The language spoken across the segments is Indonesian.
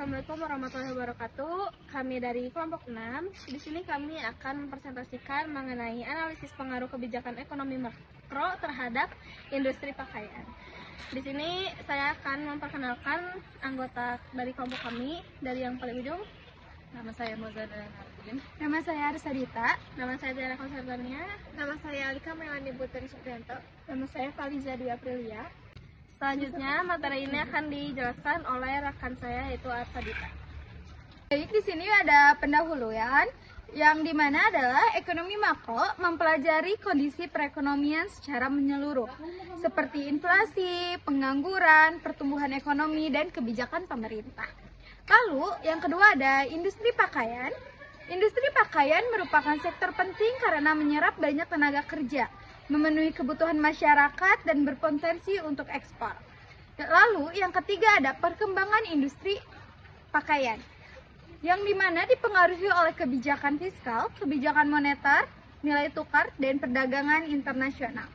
Assalamualaikum warahmatullahi wabarakatuh. Kami dari kelompok 6. Di sini kami akan mempresentasikan mengenai analisis pengaruh kebijakan ekonomi makro terhadap industri pakaian. Di sini saya akan memperkenalkan anggota dari kelompok kami. Dari yang paling ujung, nama saya Mozana Nardin. Nama saya Arsadita. Nama saya Tiara Konservania. Nama saya Alika Melani Putri Suprianto. Nama saya Faliza Dwi Aprilia. Selanjutnya materi ini akan dijelaskan oleh rekan saya yaitu Arsadita. Baik, di sini ada pendahuluan yang dimana adalah ekonomi makro mempelajari kondisi perekonomian secara menyeluruh seperti inflasi, pengangguran, pertumbuhan ekonomi, dan kebijakan pemerintah. Lalu yang kedua ada industri pakaian. Industri pakaian merupakan sektor penting karena menyerap banyak tenaga kerja, memenuhi kebutuhan masyarakat, dan berpotensi untuk ekspor. Lalu yang ketiga ada perkembangan industri pakaian, yang dimana dipengaruhi oleh kebijakan fiskal, kebijakan moneter, nilai tukar, dan perdagangan internasional.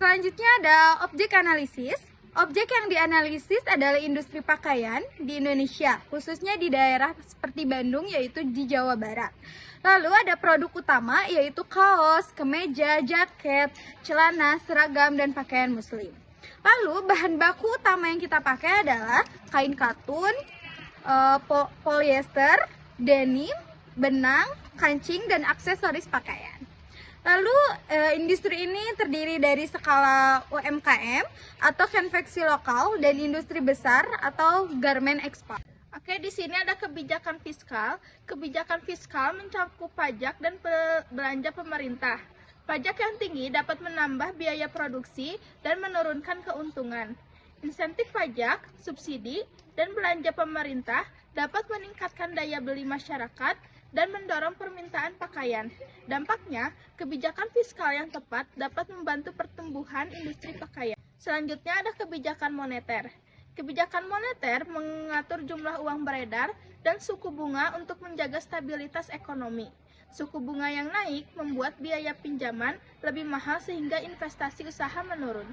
Selanjutnya ada objek analisis. Objek yang dianalisis adalah industri pakaian di Indonesia, khususnya di daerah seperti Bandung, yaitu di Jawa Barat. Lalu ada produk utama, yaitu kaos, kemeja, jaket, celana, seragam, dan pakaian muslim. Lalu bahan baku utama yang kita pakai adalah kain katun, polyester, denim, benang, kancing, dan aksesoris pakaian. Lalu industri ini terdiri dari skala UMKM atau konveksi lokal dan industri besar atau garment ekspor. Oke, di sini ada kebijakan fiskal. Kebijakan fiskal mencakup pajak dan belanja pemerintah. Pajak yang tinggi dapat menambah biaya produksi dan menurunkan keuntungan. Insentif pajak, subsidi, dan belanja pemerintah dapat meningkatkan daya beli masyarakat dan mendorong permintaan pakaian. Dampaknya, kebijakan fiskal yang tepat dapat membantu pertumbuhan industri pakaian. Selanjutnya ada kebijakan moneter. Kebijakan moneter mengatur jumlah uang beredar dan suku bunga untuk menjaga stabilitas ekonomi. Suku bunga yang naik membuat biaya pinjaman lebih mahal sehingga investasi usaha menurun.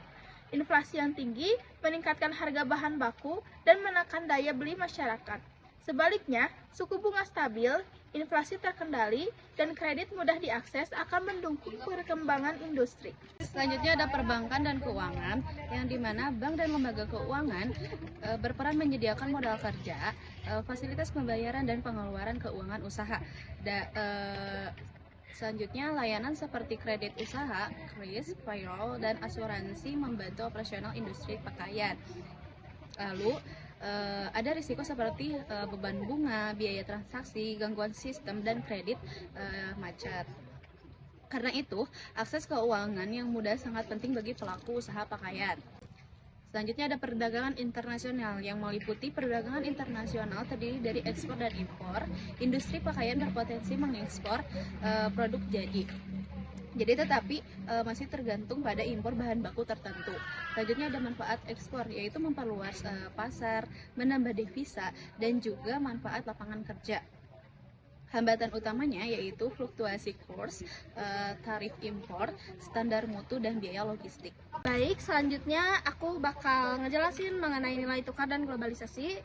Inflasi yang tinggi meningkatkan harga bahan baku dan menekan daya beli masyarakat. Sebaliknya, suku bunga stabil, inflasi terkendali, dan kredit mudah diakses akan mendukung perkembangan industri. Selanjutnya ada perbankan dan keuangan, yang dimana bank dan lembaga keuangan berperan menyediakan modal kerja, fasilitas pembayaran dan pengeluaran keuangan usaha. Selanjutnya, layanan seperti kredit usaha, kris, payroll, dan asuransi membantu operasional industri pakaian. Lalu, ada risiko seperti beban bunga, biaya transaksi, gangguan sistem, dan kredit macet. Karena itu, akses keuangan yang mudah sangat penting bagi pelaku usaha pakaian. Selanjutnya ada perdagangan internasional yang meliputi perdagangan internasional terdiri dari ekspor dan impor. Industri pakaian berpotensi mengekspor produk jadi tetapi masih tergantung pada impor bahan baku tertentu. Selanjutnya ada manfaat ekspor, yaitu memperluas pasar, menambah devisa, dan juga manfaat lapangan kerja. Hambatan utamanya yaitu fluktuasi kurs, tarif impor, standar mutu, dan biaya logistik. Baik, selanjutnya aku bakal ngejelasin mengenai nilai tukar dan globalisasi.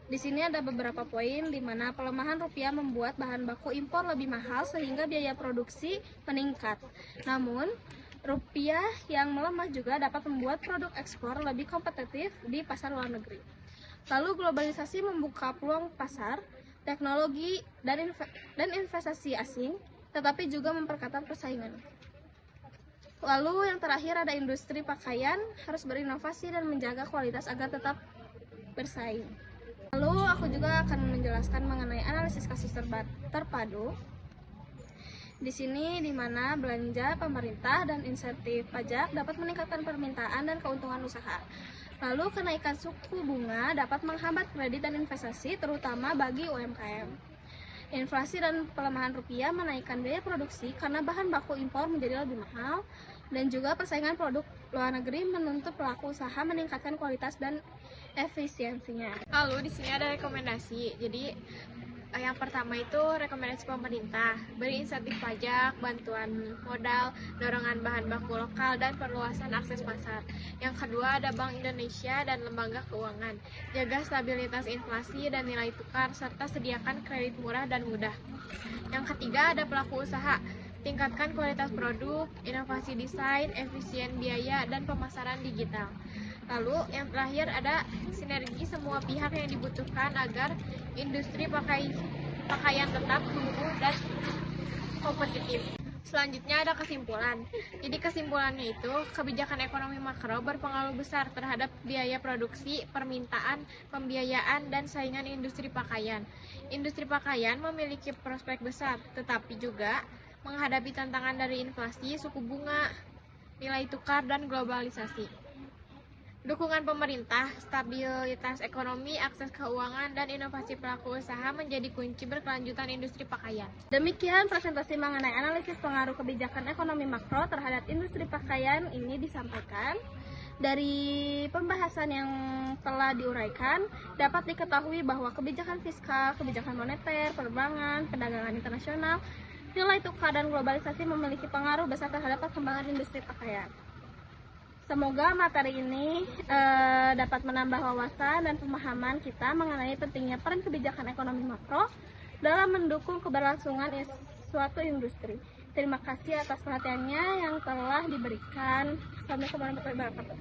Di sini ada beberapa poin di mana pelemahan rupiah membuat bahan baku impor lebih mahal sehingga biaya produksi meningkat. Namun, rupiah yang melemah juga dapat membuat produk ekspor lebih kompetitif di pasar luar negeri. Lalu globalisasi membuka peluang pasar, teknologi, dan investasi asing, tetapi juga memperketat persaingan. Lalu yang terakhir ada industri pakaian harus berinovasi dan menjaga kualitas agar tetap bersaing. Lalu aku juga akan menjelaskan mengenai analisis kasus terpadu. Di sini di mana belanja pemerintah dan insentif pajak dapat meningkatkan permintaan dan keuntungan usaha. Lalu kenaikan suku bunga dapat menghambat kredit dan investasi terutama bagi UMKM. Inflasi dan pelemahan rupiah menaikkan biaya produksi karena bahan baku impor menjadi lebih mahal, dan juga persaingan produk luar negeri menuntut pelaku usaha meningkatkan kualitas dan efisiensinya. Lalu di sini ada rekomendasi. Jadi Yang pertama itu rekomendasi pemerintah, beri insentif pajak, bantuan modal, dorongan bahan baku lokal, dan perluasan akses pasar. Yang kedua ada Bank Indonesia dan lembaga keuangan, jaga stabilitas inflasi dan nilai tukar, serta sediakan kredit murah dan mudah. Yang ketiga ada pelaku usaha, tingkatkan kualitas produk, inovasi desain, efisien biaya, dan pemasaran digital. Lalu yang terakhir ada sinergi semua pihak yang dibutuhkan agar industri pakaian tetap tumbuh dan kompetitif. Selanjutnya ada kesimpulan. Jadi kesimpulannya itu, kebijakan ekonomi makro berpengaruh besar terhadap biaya produksi, permintaan, pembiayaan, dan saingan industri pakaian. Industri pakaian memiliki prospek besar, tetapi juga menghadapi tantangan dari inflasi, suku bunga, nilai tukar, dan globalisasi. Dukungan pemerintah, stabilitas ekonomi, akses keuangan, dan inovasi pelaku usaha menjadi kunci berkelanjutan industri pakaian. Demikian presentasi mengenai analisis pengaruh kebijakan ekonomi makro terhadap industri pakaian ini disampaikan. Dari pembahasan yang telah diuraikan, dapat diketahui bahwa kebijakan fiskal, kebijakan moneter, perbankan, perdagangan internasional, nilai tukar, dan globalisasi memiliki pengaruh besar terhadap perkembangan industri pakaian. Semoga materi ini dapat menambah wawasan dan pemahaman kita mengenai pentingnya peran kebijakan ekonomi makro dalam mendukung keberlangsungan suatu industri. Terima kasih atas perhatiannya yang telah diberikan. Assalamualaikum warahmatullahi wabarakatuh.